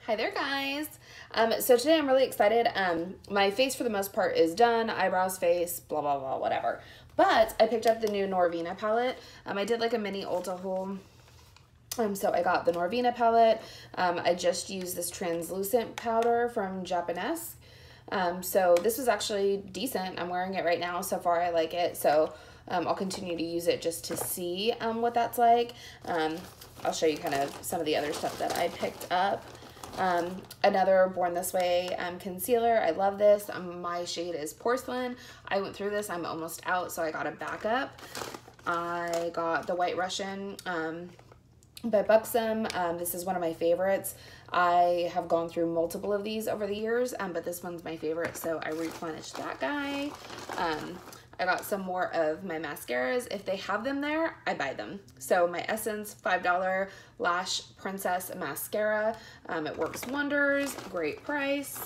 Hi there, guys. So today I'm really excited. My face for the most part is done. Eyebrows, face, blah, blah, blah, whatever. But I picked up the new Norvina palette. I did like a mini Ulta haul. So I got the Norvina palette. I just used this translucent powder from Japanese. So this was actually decent. I'm wearing it right now. So far I like it. So I'll continue to use it just to see what that's like. I'll show you kind of some of the other stuff that I picked up. Another Born This Way concealer. I love this. My shade is Porcelain. I went through this. I'm almost out, so I got a backup. I got the White Russian by Buxom. This is one of my favorites. I have gone through multiple of these over the years, but this one's my favorite, so I replenished that guy. I got some more of my mascaras. If they have them there, I buy them. So my Essence $5 Lash Princess Mascara. It works wonders, great price.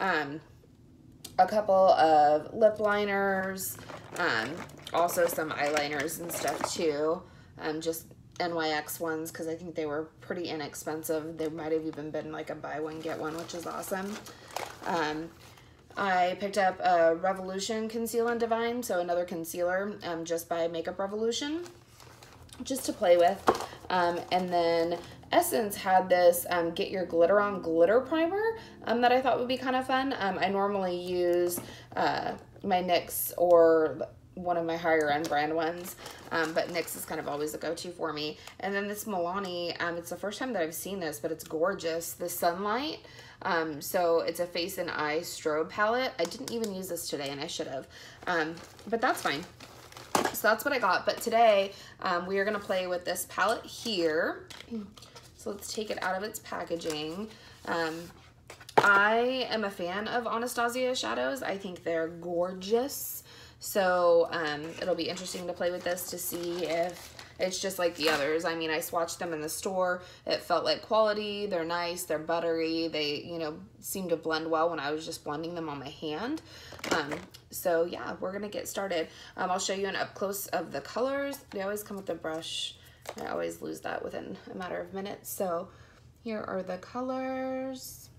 A couple of lip liners, also some eyeliners and stuff too. Just NYX ones because I think they were pretty inexpensive. They might have even been like a buy one get one, which is awesome. I picked up a Revolution Conceal and Divine, so another concealer just by Makeup Revolution, just to play with. And then Essence had this Get Your Glitter On Glitter Primer that I thought would be kind of fun. I normally use my NYX or one of my higher end brand ones, but NYX is kind of always a go-to for me. And then this Milani, it's the first time that I've seen this, but it's gorgeous. The Sunlight. So it's a face and eye strobe palette. I didn't even use this today and I should have, but that's fine. So that's what I got. But today we are going to play with this palette here. So let's take it out of its packaging. I am a fan of Anastasia shadows. I think they're gorgeous. So it'll be interesting to play with this to see if it's just like the others. I mean, I swatched them in the store. It felt like quality. They're nice. They're buttery. They, you know, seem to blend well when I was just blending them on my hand. So yeah, we're going to get started. I'll show you an up close of the colors. They always come with a brush. I always lose that within a matter of minutes. So here are the colors.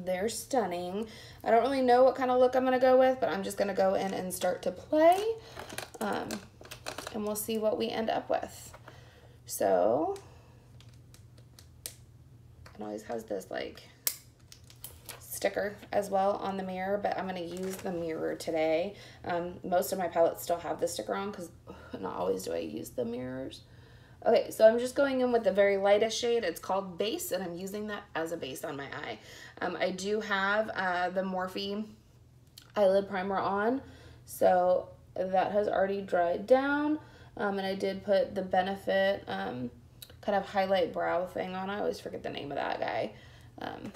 They're stunning. I don't really know what kind of look I'm going to go with, but I'm just going to go in and start to play. And we'll see what we end up with. So, it always has this like sticker as well on the mirror, but I'm going to use the mirror today. Most of my palettes still have the sticker on because not always do I use the mirrors. Okay, so I'm just going in with the very lightest shade. It's called Base, and I'm using that as a base on my eye. I do have the Morphe eyelid primer on, so that has already dried down. And I did put the Benefit kind of highlight brow thing on. I always forget the name of that guy. You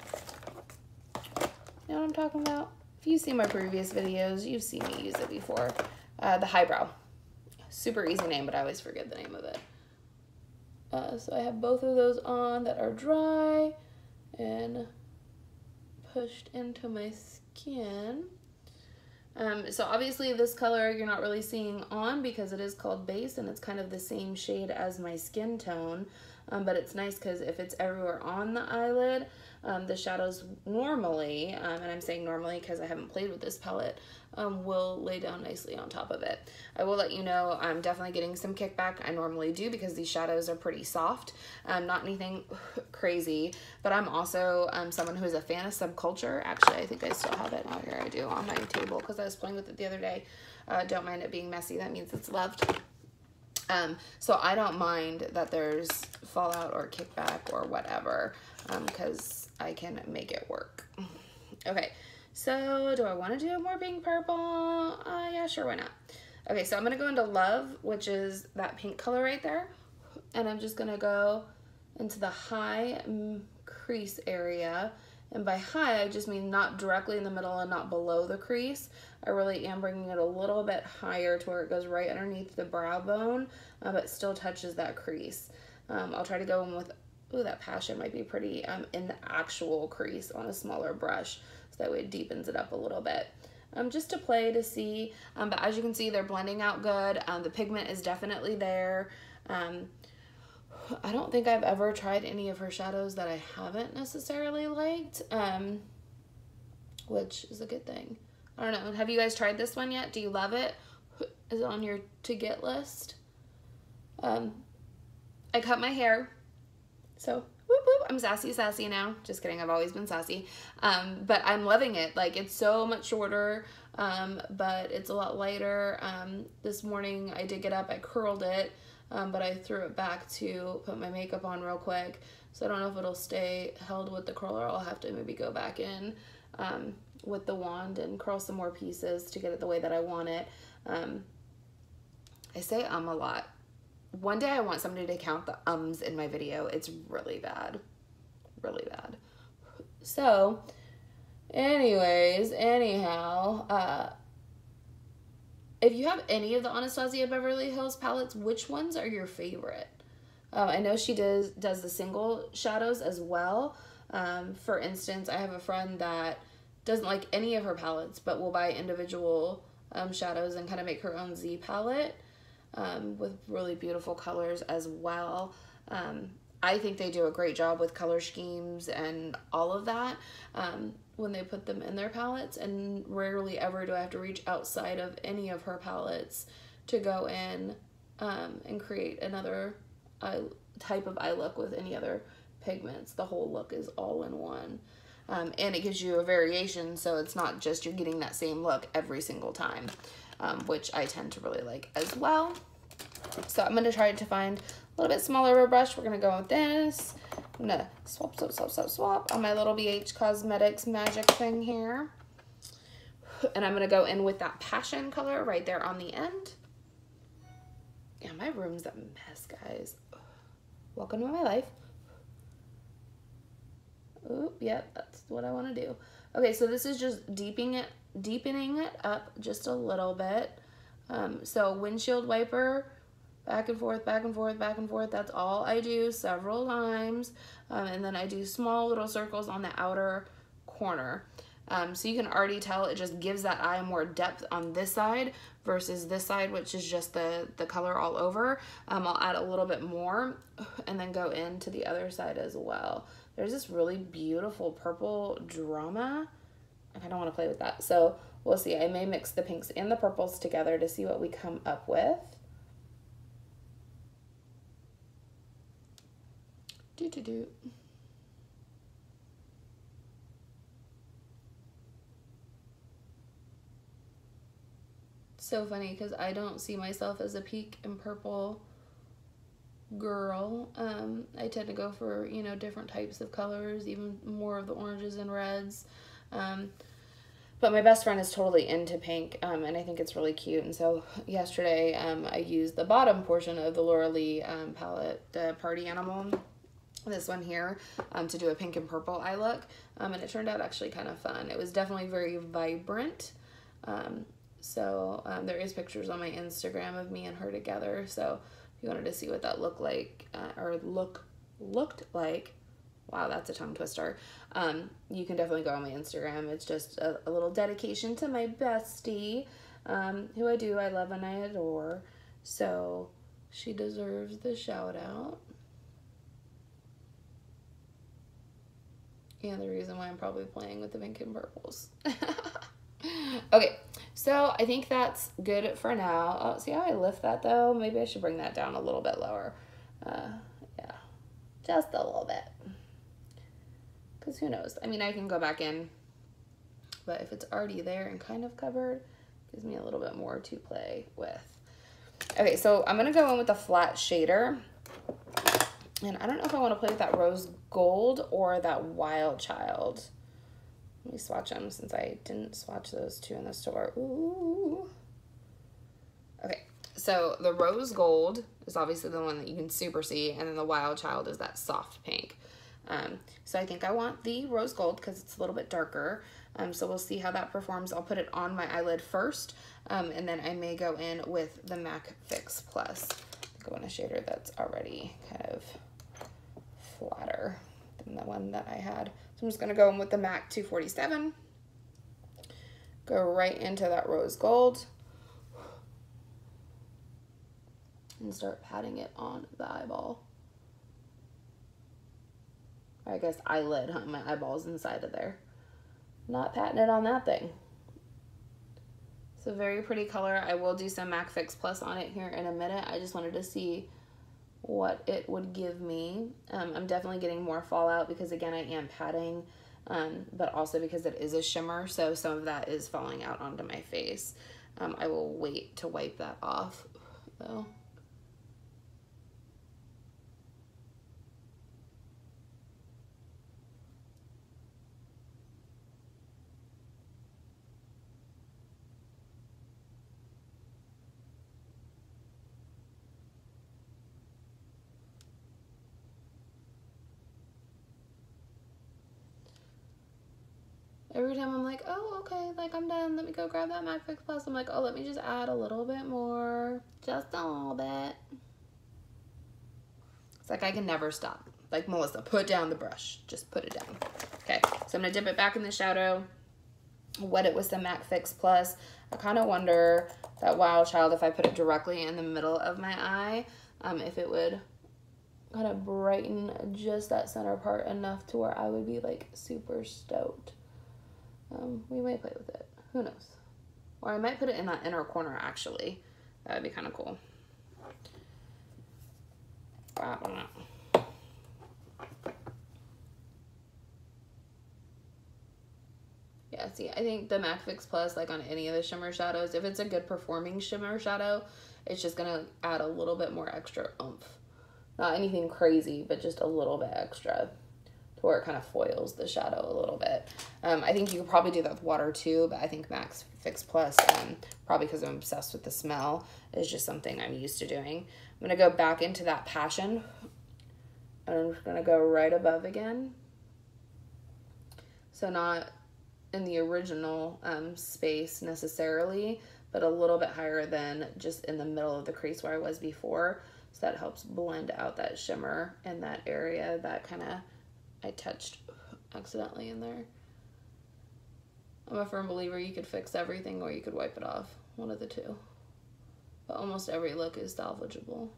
know what I'm talking about? If you've seen my previous videos, you've seen me use it before. The Highbrow. Super easy name, but I always forget the name of it. So I have both of those on that are dry and pushed into my skin. So obviously this color you're not really seeing on because it is called Base and it's kind of the same shade as my skin tone. But it's nice because if it's everywhere on the eyelid, the shadows normally, and I'm saying normally because I haven't played with this palette, will lay down nicely on top of it. I will let you know I'm definitely getting some kickback. I normally do because these shadows are pretty soft. Not anything crazy, but I'm also someone who is a fan of subculture. Actually, I think I still have it out here. I do on my table because I was playing with it the other day. Don't mind it being messy. That means it's loved. So I don't mind that there's fallout or kickback or whatever, because I can make it work. Okay, so do I want to do more pink purple? Yeah, sure, why not? Okay, so I'm going to go into Love, which is that pink color right there. And I'm just going to go into the high crease area. And by high, I just mean not directly in the middle and not below the crease. I really am bringing it a little bit higher to where it goes right underneath the brow bone, but still touches that crease. I'll try to go in with, ooh, that Passion might be pretty in the actual crease on a smaller brush, so that way it deepens it up a little bit. Just to play to see, but as you can see, they're blending out good. The pigment is definitely there. I don't think I've ever tried any of her shadows that I haven't necessarily liked, which is a good thing. I don't know. Have you guys tried this one yet? Do you love it? Is it on your to-get list? I cut my hair, so whoop, whoop, I'm sassy now. Just kidding, I've always been sassy. But I'm loving it. Like, it's so much shorter, but it's a lot lighter. This morning I did get up, I curled it, but I threw it back to put my makeup on real quick. So I don't know if it'll stay held with the curler. I'll have to maybe go back in with the wand and curl some more pieces to get it the way that I want it. I say a lot. One day I want somebody to count the ums in my video. It's really bad. Really bad. So, anyways, anyhow, if you have any of the Anastasia Beverly Hills palettes, which ones are your favorite? I know she does the single shadows as well. For instance, I have a friend that doesn't like any of her palettes, but will buy individual shadows and kind of make her own Z palette. With really beautiful colors as well. I think they do a great job with color schemes and all of that when they put them in their palettes, and rarely ever do I have to reach outside of any of her palettes to go in and create another type of eye look with any other pigments. The whole look is all in one. And it gives you a variation, so it's not just you're getting that same look every single time, which I tend to really like as well. So I'm going to try to find a little bit smaller of a brush. We're going to go with this. I'm going to swap on my little BH Cosmetics magic thing here. And I'm going to go in with that passion color right there on the end. Yeah, my room's a mess, guys. Welcome to my life. Oop, yep, that's what I want to do. Okay, so this is just deepening it up just a little bit. So windshield wiper, back and forth, back and forth, back and forth. That's all I do several times. And then I do small little circles on the outer corner. So you can already tell it just gives that eye more depth on this side versus this side, which is just the color all over. I'll add a little bit more and then go into the other side as well. There's this really beautiful purple drama. I don't want to play with that. So we'll see. I may mix the pinks and the purples together to see what we come up with. So funny because I don't see myself as a pink and purple girl. I tend to go for, you know, different types of colors, even more of the oranges and reds. But my best friend is totally into pink, and I think it's really cute. And so yesterday, I used the bottom portion of the Laura Lee palette, the Party Animal, this one here, to do a pink and purple eye look. And it turned out actually kind of fun. It was definitely very vibrant. So there is pictures on my Instagram of me and her together. So if you wanted to see what that looked like, looked like, wow, that's a tongue twister. You can definitely go on my Instagram. It's just a little dedication to my bestie, who I love and I adore. So she deserves the shout out. And the reason why I'm probably playing with the pink and purples. Okay, so I think that's good for now. Oh, see how I lift that though? Maybe I should bring that down a little bit lower. Yeah, just a little bit. Because who knows? I mean, I can go back in, but if it's already there and kind of covered, it gives me a little bit more to play with. Okay, so I'm going to go in with a flat shader. And I don't know if I want to play with that rose gold or that wild child. Let me swatch them since I didn't swatch those two in the store. Ooh. Okay, so the rose gold is obviously the one that you can super see, and then the wild child is that soft pink. So I think I want the rose gold because it's a little bit darker. So we'll see how that performs. I'll put it on my eyelid first, and then I may go in with the MAC Fix Plus. Go in a shader that's already kind of flatter than the one that I had. So I'm just going to go in with the MAC 247. Go right into that rose gold. And start patting it on the eyeball. Or I guess eyelid, huh? My eyeball's inside of there. Not patting it on that thing. It's a very pretty color. I will do some MAC Fix Plus on it here in a minute. I just wanted to see what it would give me. I'm definitely getting more fallout because, again, I am patting, but also because it is a shimmer, so some of that is falling out onto my face. I will wait to wipe that off, though. Every time I'm like, oh, okay, like I'm done. Let me go grab that MAC Fix Plus. I'm like, oh, let me just add a little bit more. Just a little bit. It's like I can never stop. Like, Melissa, put down the brush. Just put it down. Okay, so I'm going to dip it back in the shadow. Wet it with some MAC Fix Plus. I kind of wonder, that Wild Child, if I put it directly in the middle of my eye, if it would kind of brighten just that center part enough to where I would be, like, super stoked. We might play with it. Who knows? Or I might put it in that inner corner, actually. That would be kind of cool. Yeah, see, I think the MAC Fix Plus, like on any of the shimmer shadows, if it's a good performing shimmer shadow, it's just going to add a little bit more extra oomph. Not anything crazy, but just a little bit extra, to where it kind of foils the shadow a little bit. I think you could probably do that with water too, but I think MAC Fix Plus, probably because I'm obsessed with the smell, is just something I'm used to doing. I'm going to go back into that Passion, and I'm just going to go right above again. So not in the original space necessarily, but a little bit higher than just in the middle of the crease where I was before. So that helps blend out that shimmer in that area that kind of I touched accidentally in there. I'm a firm believer you could fix everything or you could wipe it off. One of the two. But almost every look is salvageable.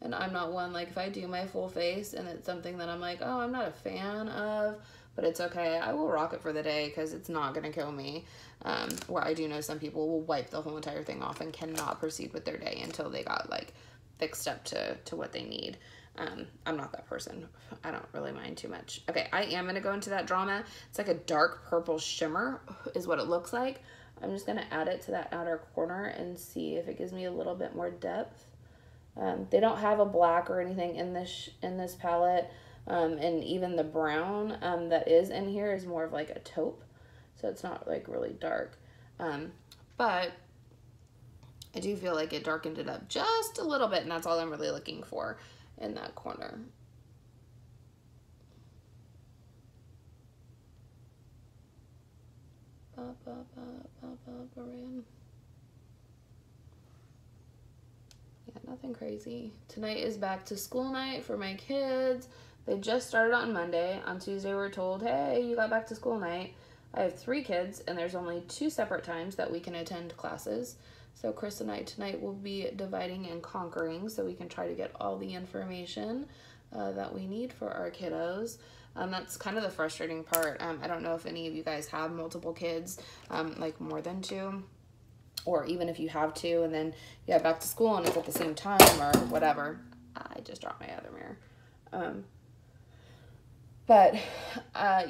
And I'm not one, like, if I do my full face and it's something that I'm like, oh, I'm not a fan of, but it's okay, I will rock it for the day because it's not going to kill me. Where I do know some people will wipe the whole entire thing off and cannot proceed with their day until they got, like, fixed up to what they need. I'm not that person. I don't really mind too much. Okay, I am going to go into that Drama. It's like a dark purple shimmer is what it looks like. I'm just going to add it to that outer corner and see if it gives me a little bit more depth. They don't have a black or anything in this palette, and even the brown that is in here is more of like a taupe, so it's not like really dark. But I do feel like it darkened it up just a little bit, and that's all I'm really looking for in that corner. Yeah, nothing crazy. Tonight is back to school night for my kids. They just started on Monday. On Tuesday we're told, hey, you got back to school night. I have 3 kids, and there's only 2 separate times that we can attend classes. So Chris and I tonight will be dividing and conquering so we can try to get all the information that we need for our kiddos. That's kind of the frustrating part. I don't know if any of you guys have multiple kids, like more than 2, or even if you have 2 and then you get back to school and it's at the same time or whatever. I just dropped my other mirror. But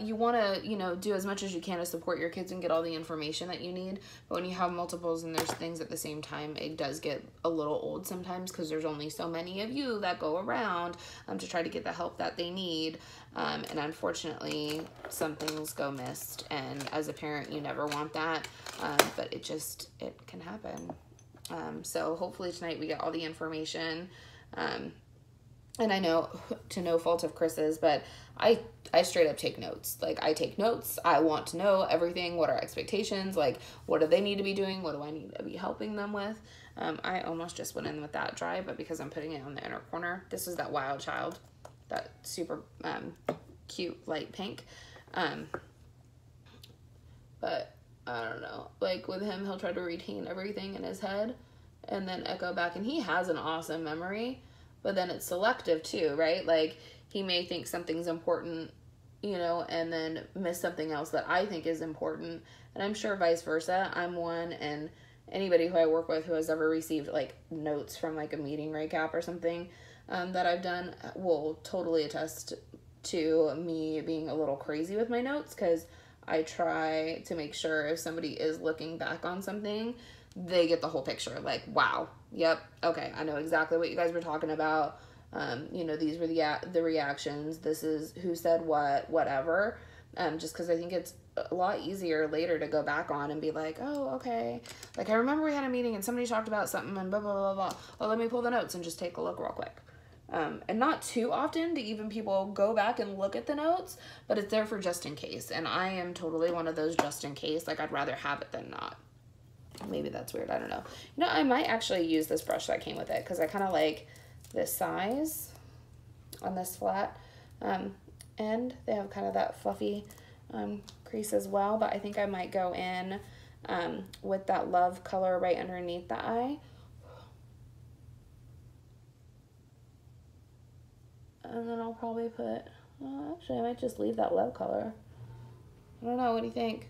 you want to, you know, do as much as you can to support your kids and get all the information that you need. But when you have multiples and there's things at the same time, it does get a little old sometimes because there's only so many of you that go around to try to get the help that they need. And unfortunately, some things go missed. And as a parent, you never want that. But it can happen. So hopefully tonight we get all the information. And I know, to no fault of Chris's, but I straight up take notes. Like, I take notes. I want to know everything. What are expectations? Like, what do they need to be doing? What do I need to be helping them with? I almost just went in with that dry, but because I'm putting it on the inner corner, this is that Wild Child, that super cute light pink. But I don't know. Like, with him, he'll try to retain everything in his head and then echo back. And he has an awesome memory. But then it's selective too, right? Like, he may think something's important, you know, and then miss something else that I think is important. And I'm sure vice versa. I'm one, and anybody who I work with who has ever received like notes from like a meeting recap or something that I've done will totally attest to me being a little crazy with my notes, because I try to make sure if somebody is looking back on something, they get the whole picture. Like, wow, yep, okay, I know exactly what you guys were talking about. You know, these were the reactions. This is who said what, whatever. Just because I think it's a lot easier later to go back on and be like, oh, okay. Like, I remember we had a meeting and somebody talked about something and blah, blah, blah, blah. Oh, let me pull the notes and just take a look real quick. And not too often do even people go back and look at the notes, but it's there for just in case. And I am totally one of those just in case. Like, I'd rather have it than not. Maybe that's weird. I don't know. You know, I might actually use this brush that came with it, because I kind of like this size on this flat end. They have kind of that fluffy crease as well, but I think I might go in with that love color right underneath the eye. And then I'll probably put, actually I might just leave that love color. I don't know, what do you think?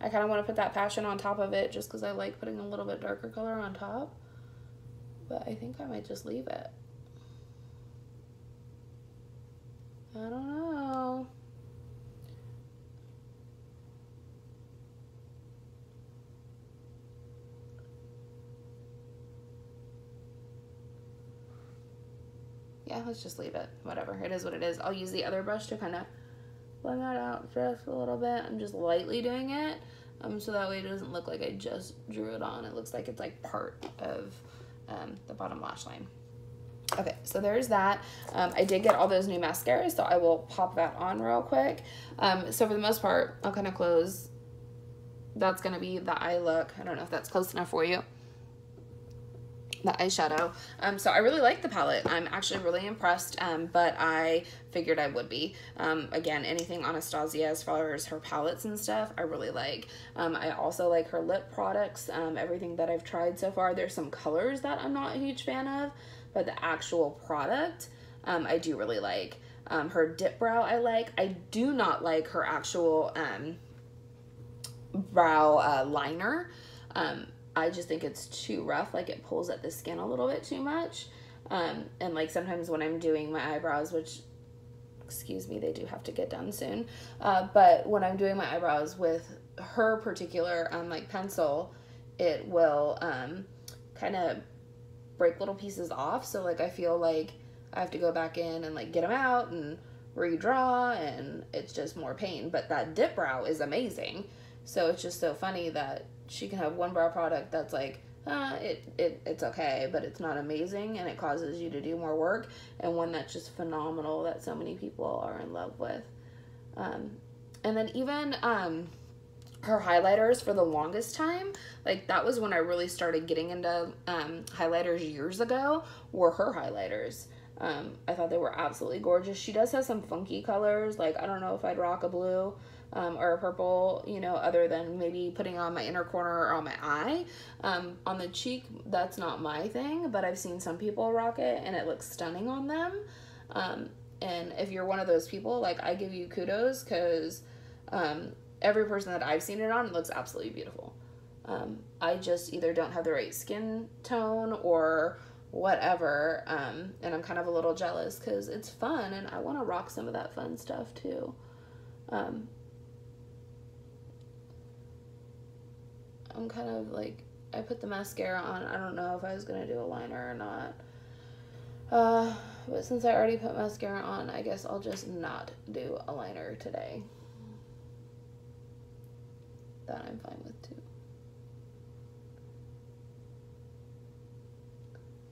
I kind of want to put that passion on top of it just because I like putting a little bit darker color on top. But I think I might just leave it. I don't know. Yeah, let's just leave it. Whatever. It is what it is. I'll use the other brush to kind of blend that out just a little bit. I'm just lightly doing it. So that way it doesn't look like I just drew it on. It looks like it's like part of the bottom lash line. Okay, so there's that. I did get all those new mascaras, so I will pop that on real quick. So for the most part, I'll kind of close. That's going to be the eye look. I don't know if that's close enough for you. The eyeshadow. So I really like the palette. I'm actually really impressed, but I figured I would be. Again, anything Anastasia as far as her palettes and stuff, I really like. I also like her lip products. Everything that I've tried so far, there's some colors that I'm not a huge fan of, but the actual product, I do really like. Her dip brow I like. I do not like her actual brow liner. I just think it's too rough. Like, it pulls at the skin a little bit too much. And like sometimes when I'm doing my eyebrows, which, excuse me, they do have to get done soon. But when I'm doing my eyebrows with her particular like pencil, it will kind of break little pieces off. So like I feel like I have to go back in and like get them out and redraw, and it's just more pain. But that dip brow is amazing. So it's just so funny that she can have one brow product that's like, it's okay, but it's not amazing, and it causes you to do more work, and one that's just phenomenal that so many people are in love with. And then even her highlighters for the longest time, like that was when I really started getting into highlighters years ago, were her highlighters. I thought they were absolutely gorgeous. She does have some funky colors, like I don't know if I'd rock a blue or a purple, you know, other than maybe putting on my inner corner or on my eye. On the cheek, that's not my thing, but I've seen some people rock it and it looks stunning on them. And if you're one of those people, like, I give you kudos, because every person that I've seen it on, it looks absolutely beautiful. I just either don't have the right skin tone or whatever, and I'm kind of a little jealous because it's fun and I want to rock some of that fun stuff too. I'm kind of like, I put the mascara on. I don't know if I was going to do a liner or not. But since I already put mascara on, I guess I'll just not do a liner today. That I'm fine with too.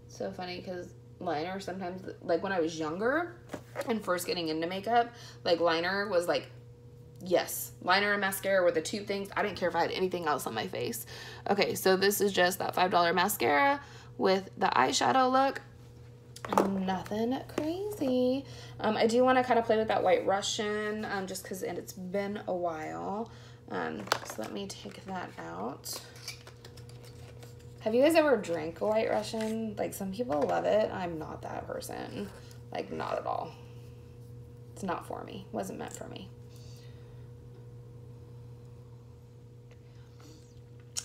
So funny because liner sometimes, like when I was younger and first getting into makeup, like liner was like, yes, liner and mascara were the two things. I didn't care if I had anything else on my face. Okay, so this is just that $5 mascara with the eyeshadow look. Nothing crazy. I do want to kind of play with that White Russian, just because it's been a while. So let me take that out. Have you guys ever drank a White Russian? Like, some people love it. I'm not that person. Like, not at all. It's not for me. Wasn't meant for me.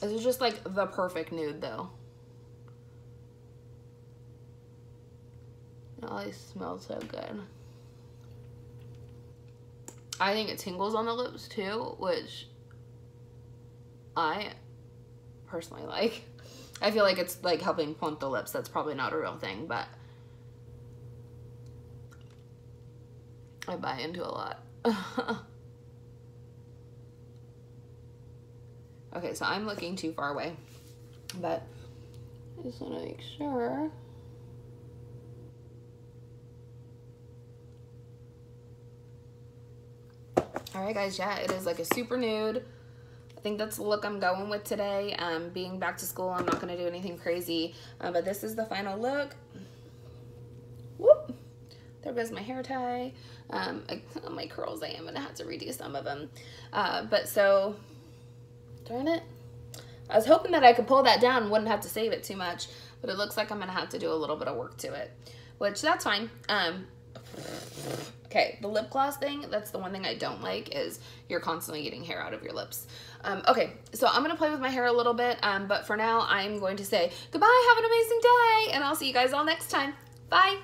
This is just like the perfect nude though. It always smells so good. I think it tingles on the lips too, which I personally like. I feel like it's like helping plump the lips. That's probably not a real thing, but I buy into a lot. Okay, so I'm looking too far away, but I just want to make sure. All right, guys, yeah, it is like a super nude. I think that's the look I'm going with today. Being back to school, I'm not going to do anything crazy, but this is the final look. Whoop. There goes my hair tie. My curls, I am going to have to redo some of them. But so, darn it. I was hoping that I could pull that down and wouldn't have to save it too much, but it looks like I'm going to have to do a little bit of work to it, which that's fine. Okay, the lip gloss thing, that's the one thing I don't like, is you're constantly getting hair out of your lips. Okay, so I'm going to play with my hair a little bit, but for now, I'm going to say goodbye, have an amazing day, and I'll see you guys all next time. Bye!